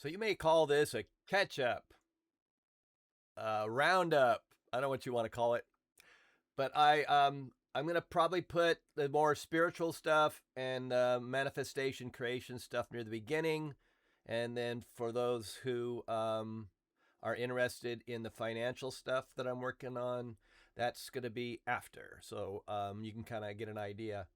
So you may call this a catch up, a roundup. I don't know what you want to call it, but I'm gonna probably put the more spiritual stuff and manifestation creation stuff near the beginning, and then for those who are interested in the financial stuff that I'm working on, that's gonna be after. So you can kind of get an idea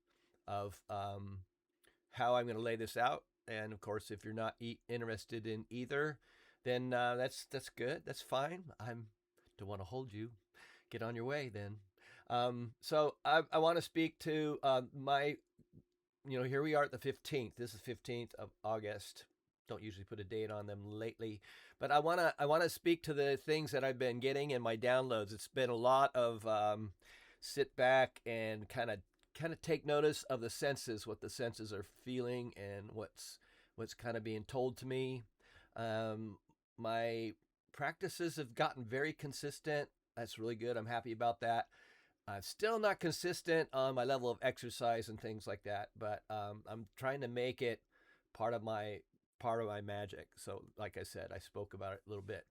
of how I'm gonna lay this out. And of course, if you're not interested in either, then that's good. That's fine. I'm don't want to hold you. Get on your way then. So I want to speak to my, here we are at the 15th. This is 15th of August. Don't usually put a date on them lately, but I wanna speak to the things that I've been getting in my downloads. It's been a lot of sit back and kind of take notice of the senses, what the senses are feeling, and what's kind of being told to me. My practices have gotten very consistent. That's really good. I'm happy about that. I'm still not consistent on my level of exercise and things like that, but I'm trying to make it part of my part of my magic. So, like I said, I spoke about it a little bit.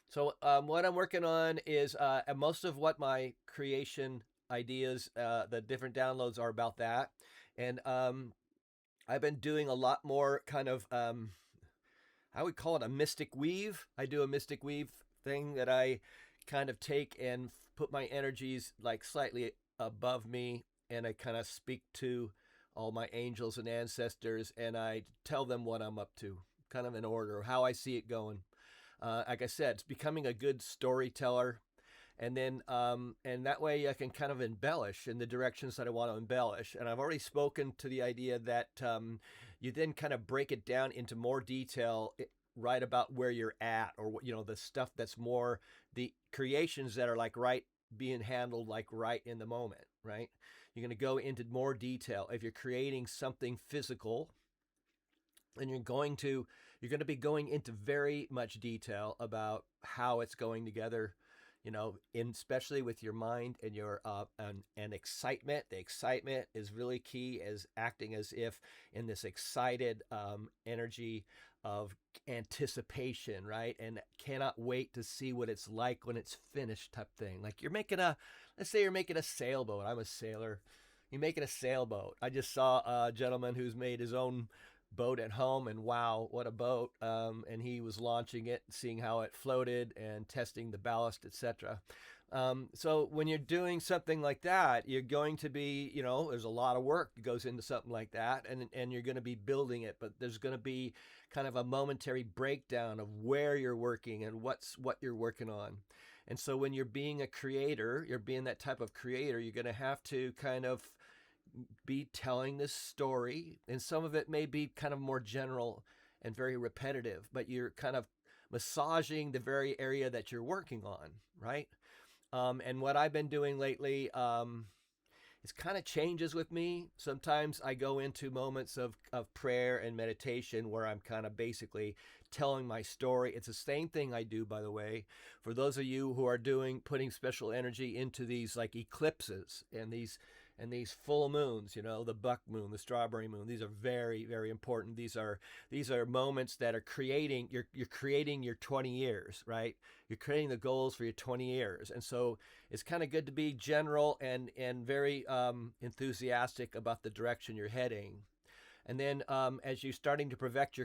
So, what I'm working on is most of what my creation ideas, the different downloads are about that, and I've been doing a lot more kind of I would call it a mystic weave. I do a mystic weave thing that I kind of take and put my energies like slightly above me, and I kind of speak to all my angels and ancestors, and I tell them what I'm up to, kind of in order, how I see it going. Like I said, it's becoming a good storyteller, and then and that way I can kind of embellish in the directions that I want to embellish. And I've already spoken to the idea that you then kind of break it down into more detail, right about where you're at, or the stuff that's more the creations that are like right being handled like right in the moment, right? You're going to go into more detail if you're creating something physical, and you're going to be going into very much detail about how it's going together, especially with your mind and your and excitement. The excitement is really key, as acting as if in this excited energy of anticipation, right? And cannot wait to see what it's like when it's finished, type thing. Like let's say you're making a sailboat. I'm a sailor. You're making a sailboat. I just saw a gentleman who's made his own boat at home, and wow, what a boat. And he was launching it, seeing how it floated and testing the ballast, etc. So when you're doing something like that, you're going to be, there's a lot of work that goes into something like that, and you're going to be building it, but there's going to be kind of a momentary breakdown of where you're working and what you're working on. And so when you're being a creator, you're being that type of creator, you're going to have to kind of be telling this story, and some of it may be kind of more general and very repetitive, but you're kind of massaging the very area that you're working on, right? And what I've been doing lately, it kind of changes with me. Sometimes I go into moments of prayer and meditation where I'm kind of basically telling my story. It's the same thing I do, by the way, for those of you who are putting special energy into these like eclipses and these full moons, the buck moon, the strawberry moon. These are very, very important. These are moments that are creating you're creating your 20 years, right? You're creating the goals for your 20 years. And so it's kind of good to be general and very enthusiastic about the direction you're heading. And then as you're starting to perfect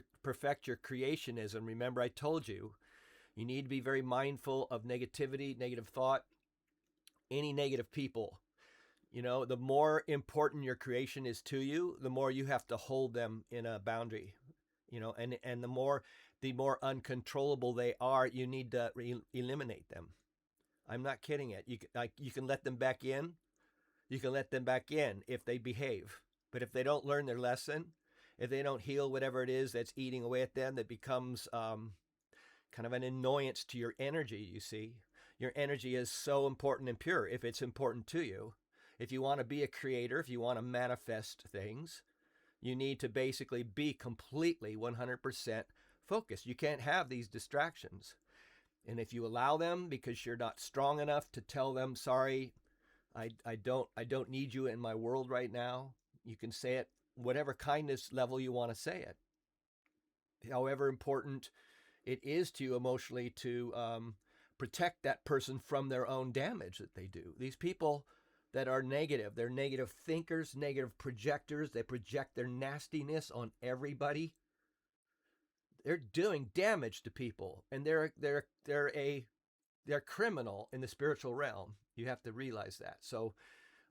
your creationism, remember I told you, you need to be very mindful of negativity, negative thought, any negative people. The more important your creation is to you, the more you have to hold them in a boundary. And the more uncontrollable they are, you need to eliminate them. I'm not kidding it. You can let them back in. You can let them back in if they behave. But if they don't learn their lesson, if they don't heal whatever it is that's eating away at them, that becomes kind of an annoyance to your energy, you see. Your energy is so important and pure if it's important to you. If you want to be a creator, if you want to manifest things, you need to basically be completely 100% focused. You can't have these distractions. And if you allow them because you're not strong enough to tell them, sorry, I don't need you in my world right now, you can say it whatever kindness level you want to say it. However important It is to emotionally to protect that person from their own damage that they do. These people that are negative, they're negative thinkers, negative projectors. They project their nastiness on everybody. They're doing damage to people, and they're criminal in the spiritual realm. You have to realize that. So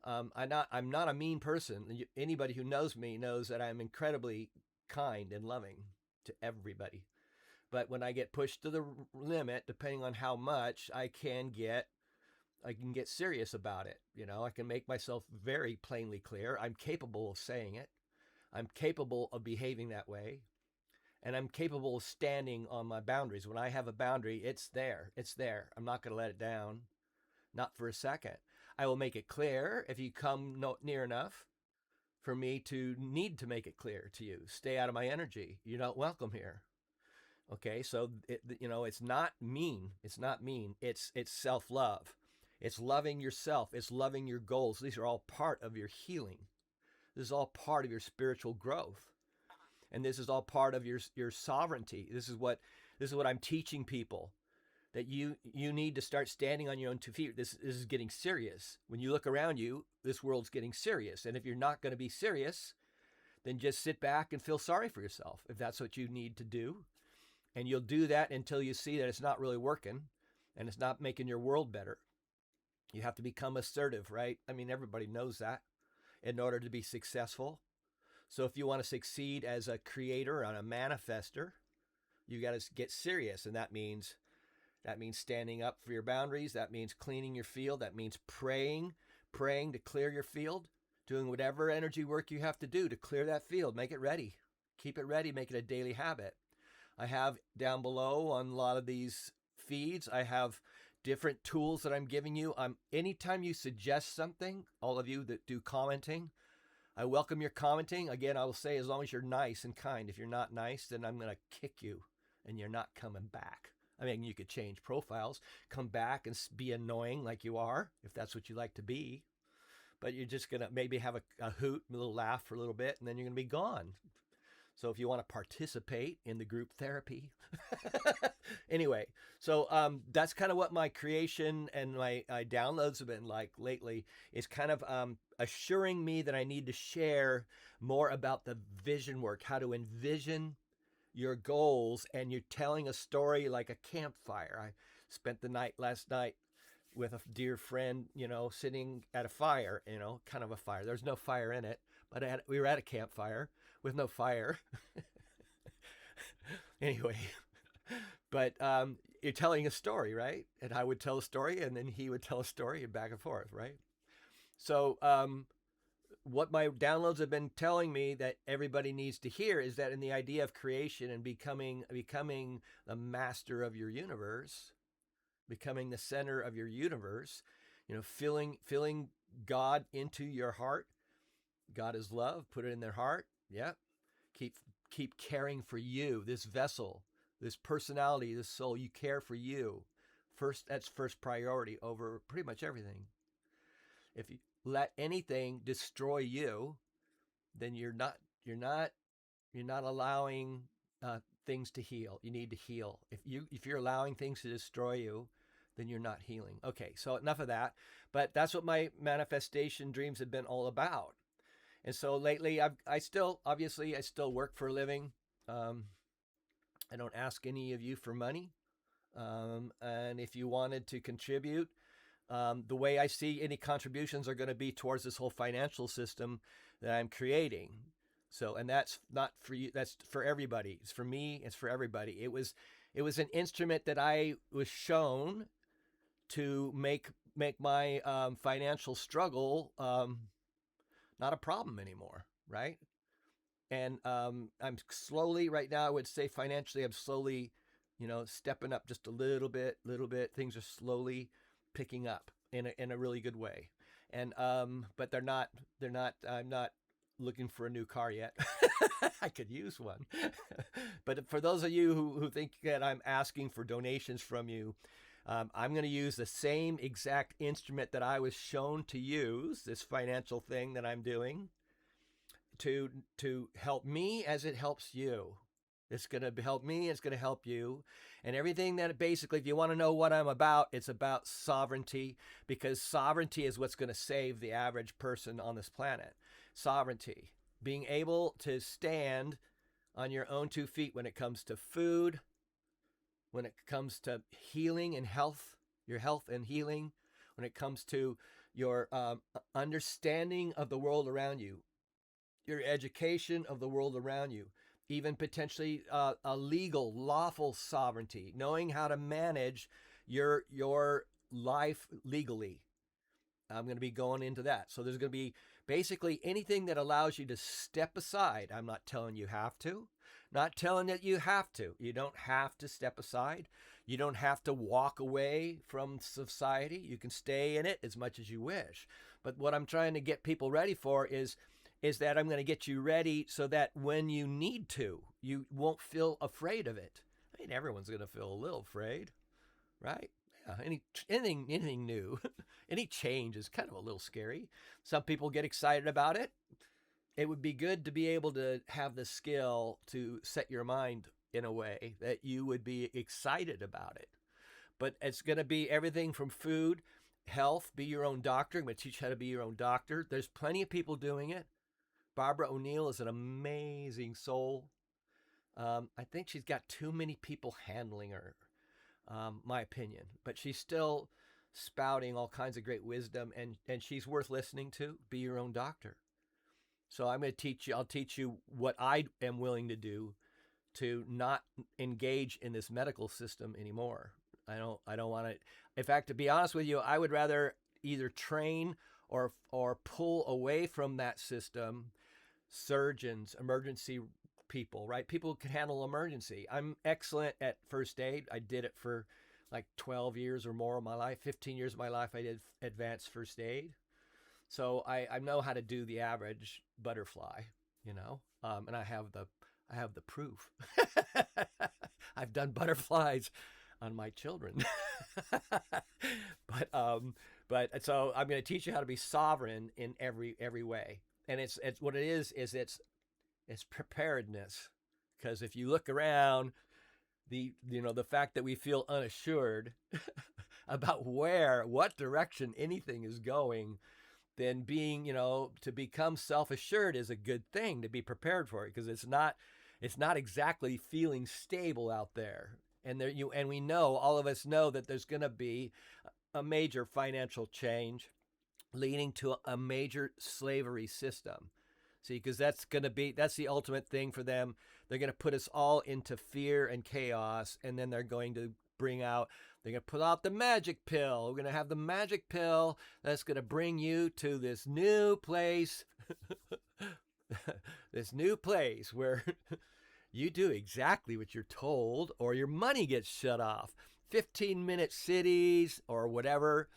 I'm not a mean person. Anybody who knows me knows that I'm incredibly kind and loving to everybody. But when I get pushed to the limit, depending on how much, I can get serious about it. I can make myself very plainly clear. I'm capable of saying it. I'm capable of behaving that way. And I'm capable of standing on my boundaries. When I have a boundary, it's there. It's there. I'm not going to let it down. Not for a second. I will make it clear if you come near enough for me to need to make it clear to you. Stay out of my energy. You're not welcome here. Okay, so it's not mean. It's not mean. It's self-love. It's loving yourself. It's loving your goals. These are all part of your healing. This is all part of your spiritual growth. And this is all part of your sovereignty. This is what I'm teaching people, that you need to start standing on your own 2 feet. This is getting serious. When you look around you, this world's getting serious. And if you're not going to be serious, then just sit back and feel sorry for yourself if that's what you need to do. And you'll do that until you see that it's not really working and it's not making your world better. You have to become assertive, right? I mean, everybody knows that in order to be successful. So if you want to succeed as a creator and a manifester, you got to get serious. And that means standing up for your boundaries. That means cleaning your field. That means praying to clear your field, doing whatever energy work you have to do to clear that field. Make it ready. Keep it ready. Make it a daily habit. I have down below on a lot of these feeds, I have different tools that I'm giving you. Anytime you suggest something, all of you that do commenting, I welcome your commenting. Again, I will say, as long as you're nice and kind. If you're not nice, then I'm going to kick you and you're not coming back. I mean, you could change profiles, come back and be annoying like you are, if that's what you like to be. But you're just going to maybe have a hoot, a little laugh for a little bit, and then you're going to be gone. So if you want to participate in the group therapy. Anyway, so that's kind of what my creation and my downloads have been like lately, is kind of assuring me that I need to share more about the vision work, how to envision your goals. And you're telling a story like a campfire. I spent the night last night with a dear friend, sitting at a fire, kind of a fire. There's no fire in it, but we were at a campfire with no fire. Anyway, but you're telling a story, right? And I would tell a story, and then he would tell a story, and back and forth, right? So what my downloads have been telling me that everybody needs to hear is that in the idea of creation and becoming the master of your universe, becoming the center of your universe, filling God into your heart. God is love. Put it in their heart. Yeah. Keep caring for you, this vessel, this personality, this soul. You care for you. That's first priority over pretty much everything. If you let anything destroy you, then you're not allowing things to heal. You need to heal. If you're allowing things to destroy you, then you're not healing. Okay, so enough of that. But that's what my manifestation dreams have been all about. And so lately, I still work for a living. I don't ask any of you for money. And if you wanted to contribute, the way I see any contributions are going to be towards this whole financial system that I'm creating. So, and that's not for you. That's for everybody. It's for me. It's for everybody. It was an instrument that I was shown to make my financial struggle not a problem anymore, right? And I'm slowly, right now, I would say financially, I'm slowly, stepping up just a little bit. Things are slowly picking up in a really good way. And but they're not. I'm not looking for a new car yet. I could use one. But for those of you who think that I'm asking for donations from you, I'm going to use the same exact instrument that I was shown to use, this financial thing that I'm doing, to help me as it helps you. It's going to help me. It's going to help you. And everything that basically, if you want to know what I'm about, it's about sovereignty, because sovereignty is what's going to save the average person on this planet. Sovereignty, being able to stand on your own 2 feet when it comes to food, when it comes to healing and health, your health and healing, when it comes to your understanding of the world around you, your education of the world around you, even potentially a legal, lawful sovereignty, knowing how to manage your life legally. I'm going to be going into that. So there's going to be basically anything that allows you to step aside. I'm not telling you have to. Not telling that you have to. You don't have to step aside. You don't have to walk away from society. You can stay in it as much as you wish. But what I'm trying to get people ready for is that I'm going to get you ready so that when you need to, you won't feel afraid of it. I mean, everyone's going to feel a little afraid, right? Yeah, anything new, any change is kind of a little scary. Some people get excited about it. It would be good to be able to have the skill to set your mind in a way that you would be excited about it. But it's going to be everything from food, health, be your own doctor. I'm going to teach you how to be your own doctor. There's plenty of people doing it. Barbara O'Neill is an amazing soul. I think she's got too many people handling her, my opinion. But she's still spouting all kinds of great wisdom, and she's worth listening to. Be your own doctor. So I'm going to teach you. I'll teach you what I am willing to do to not engage in this medical system anymore. I don't want to. In fact, to be honest with you, I would rather either train or pull away from that system surgeons, emergency people, right? People who can handle emergency. I'm excellent at first aid. I did it for like 12 years or more of my life. 15 years of my life I did advanced first aid. So I know how to do the average butterfly, and I have the proof. I've done butterflies on my children. but so I'm going to teach you how to be sovereign in every way. And it's what it is it's preparedness. Because if you look around, the fact that we feel unassured about what direction anything is going, then being, to become self-assured is a good thing, to be prepared for it, because it's not exactly feeling stable out there. And we know, all of us know, that there's going to be a major financial change leading to a major slavery system. See, because that's the ultimate thing for them. They're going to put us all into fear and chaos, and then they're going to put out the magic pill. We're going to have the magic pill that's going to bring you to this new place, this new place where you do exactly what you're told, or your money gets shut off. 15-minute cities or whatever.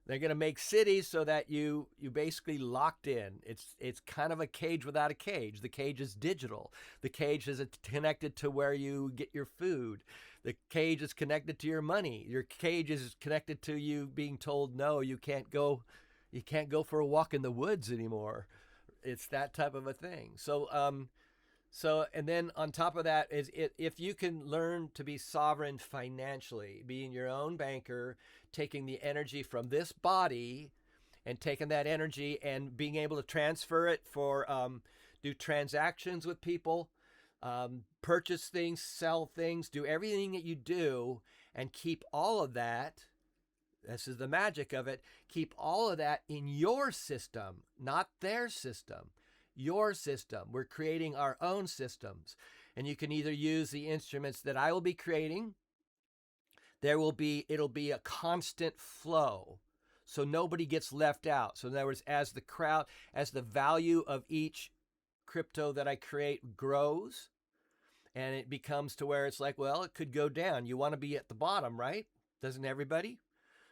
They're going to make cities so that you basically locked in. It's kind of a cage without a cage. The cage is digital. The cage is connected to where you get your food. The cage is connected to your money. Your cage is connected to you being told, no, you can't go for a walk in the woods anymore. It's that type of a thing. So and then on top of that is if you can learn to be sovereign financially, being your own banker, taking the energy from this body and taking that energy and being able to transfer it for do transactions with people, purchase things, sell things, do everything that you do, and keep all of that. This is the magic of it. Keep all of that in your system, not their system. Your system. We're creating our own systems. And you can either use the instruments that I will be creating. It'll be a constant flow. So nobody gets left out. So in other words, as the value of each crypto that I create grows, and it becomes to where it's like, well, it could go down. You want to be at the bottom, right? Doesn't everybody?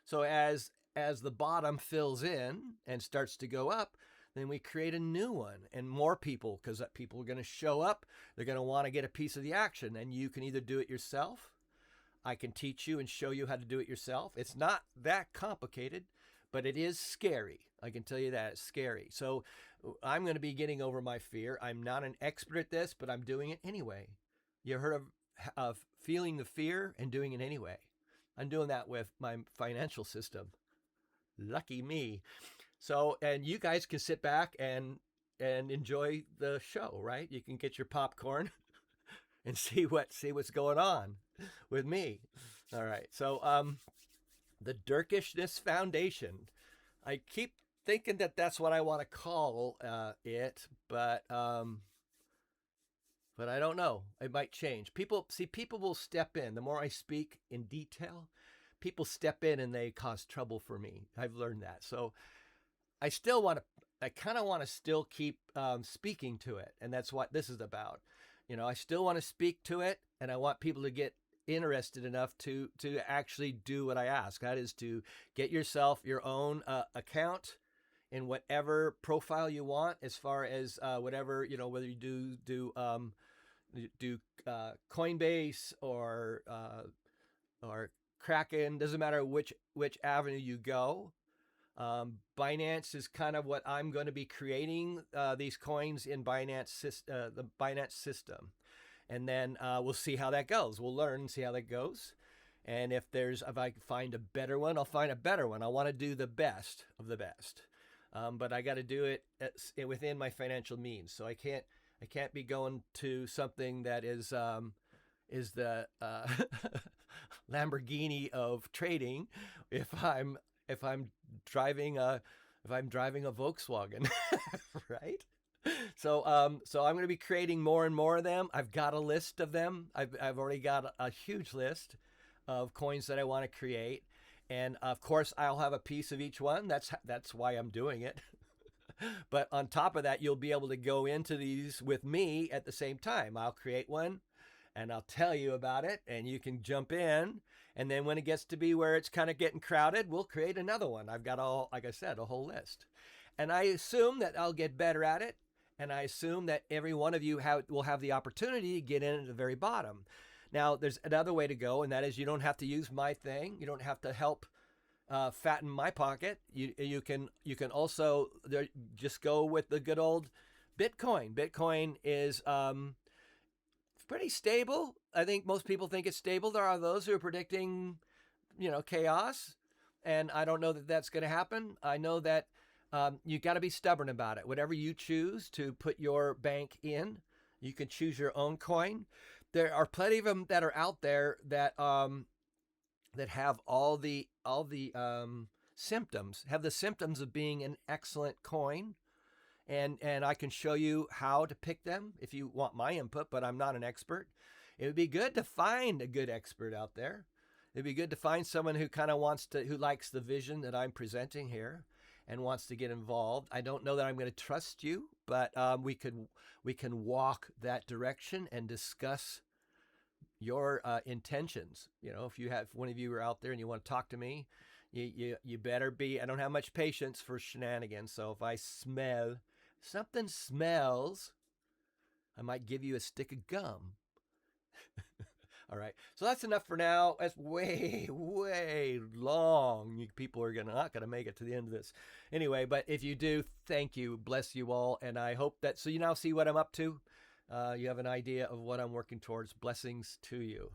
So as the bottom fills in and starts to go up, then we create a new one, and more people, because people are going to show up. They're going to want to get a piece of the action, and you can either do it yourself. I can teach you and show you how to do it yourself. It's not that complicated, but it is scary. I can tell you that it's scary. So I'm going to be getting over my fear. I'm not an expert at this, but I'm doing it anyway. You heard of feeling the fear and doing it anyway. I'm doing that with my financial system. Lucky me. So, and you guys can sit back and enjoy the show, right? You can get your popcorn and see what's going on with me. All right. So, the Dirkishness Foundation. I keep thinking that that's what I want to call it, but I don't know. It might change. People will step in. The more I speak in detail, people step in and they cause trouble for me. I've learned that. So I still want to. I kind of want to still keep speaking to it, and that's what this is about. I still want to speak to it, and I want people to get interested enough to actually do what I ask. That is to get yourself your own account in whatever profile you want, as far as whatever whether you do Coinbase or Kraken. Doesn't matter which avenue you go. Binance is kind of what I'm going to be creating these coins in the Binance system, and then we'll see how that goes. We'll learn and see how that goes. And if I find a better one, I'll find a better one. I want to do the best of the best, but I got to do it within my financial means. So I can't be going to something that is the Lamborghini of trading if I'm driving a Volkswagen, right? So I'm going to be creating more and more of them. I've got a list of them. I've already got a huge list of coins that I want to create, and of course I'll have a piece of each one. That's why I'm doing it. But on top of that, you'll be able to go into these with me at the same time. I'll create one, and I'll tell you about it, and you can jump in. And then when it gets to be where it's kind of getting crowded, we'll create another one. I've got like I said, a whole list. And I assume that I'll get better at it. And I assume that every one of you will have the opportunity to get in at the very bottom. Now, there's another way to go, and that is you don't have to use my thing. You don't have to help fatten my pocket. You can also just go with the good old Bitcoin. Bitcoin is pretty stable. I think most people think it's stable. There are those who are predicting, chaos, and I don't know that that's going to happen. I know that you got to be stubborn about it. Whatever you choose to put your bank in, you can choose your own coin. There are plenty of them that are out there that have all the symptoms, have the symptoms of being an excellent coin. And I can show you how to pick them if you want my input, but I'm not an expert. It would be good to find a good expert out there. It'd be good to find someone who kind of who likes the vision that I'm presenting here and wants to get involved. I don't know that I'm going to trust you, but we can walk that direction and discuss your intentions. If one of you are out there and you want to talk to me, you better be. I don't have much patience for shenanigans, so if I smell something smells, I might give you a stick of gum. All right. So that's enough for now. That's way, way long. You people are not going to make it to the end of this. Anyway, but if you do, thank you. Bless you all. And I hope that, so you now see what I'm up to. You have an idea of what I'm working towards. Blessings to you.